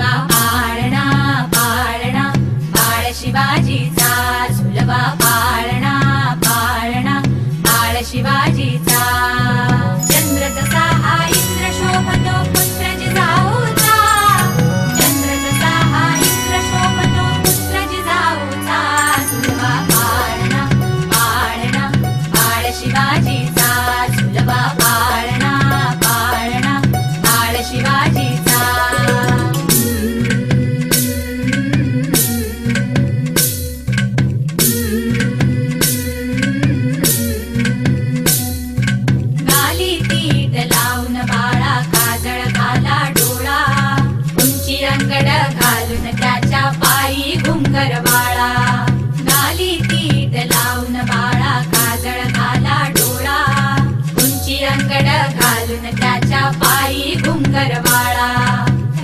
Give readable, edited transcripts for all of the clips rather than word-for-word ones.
झुलवा पाळणा पाळणा बाळ शिवाजीचा झुलवा पाळणा पाळणा बाळ शिवाजीचा चंद्र जसा हा इंद्र शोभतो पुत्र जिजाऊचा चंद्र जसा हा इंद्र शोभतो पुत्र जिजाऊचा झुलवा पाळणा पाळणा बाळ शिवाजीचा झुलवा पाळणा पाळणा बाळ शिवाजीचा गाली तीट लावून बाळा काजळ घाला डोळा उंची अंगड घालून त्याच्या पायी घुंगर बाळा गाली तीट लावून बाळा काजळ घाला डोळा उंची अंगड घालून त्याच्या पायी घुंगर बाळा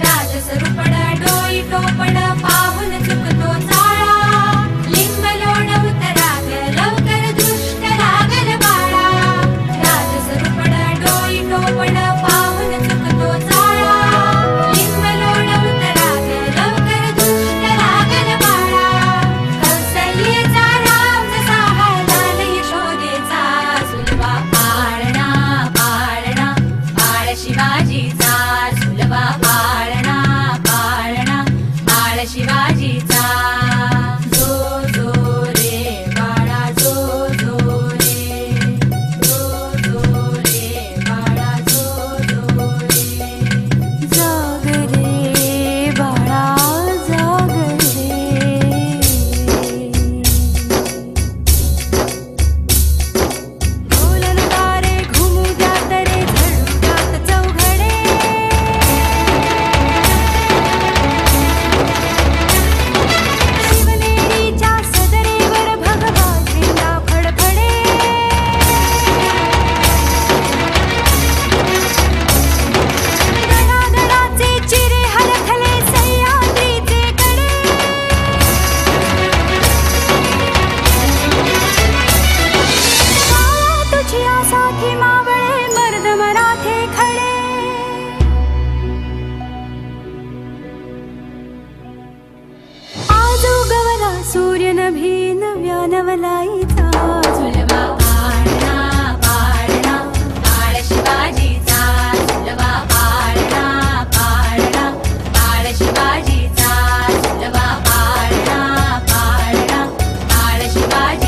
राजसरूपड डोई टोपड पाहून चुकतो चाळा लिंब लोण उतराग लवकर दृष्ट लागल बाळा राजसरूपड डोई टोपड पाहून चुकतो चाळा लिंब लोण उतराग लवकर दृष्ट लागल बाळा कौसल्येचा राम जसा लाल यशोदेचा झुलवा पाळणा पाळणा बाळ शिवाजीचा झुलवा पाळणा पाळणा बाळ शिवाजीचा जो जो रे बाळा जो जो रे बाळा जो जो रे जाग रे बाळा जाग रे ढोलन तारे घुमू द्यात रे झळू द्यात चौघडे शिवनेरीच्या सदरेवर भगवा झेंडा फडफडे गडागडाचे चिरे हलखले सह्याद्रीचे कडे काळा तुझी आसाथी मावळे मर्द मराठे खडे आज उगवला सूर्य नभी नव्या नवलाईचा झुलवा पाळणा पाळणा बाळ शिवाजीचा झुलवा पाळणा पाळणा बाळ शिवाजीचा झुलवा पाळणा पाळणा बाळ शिवाजी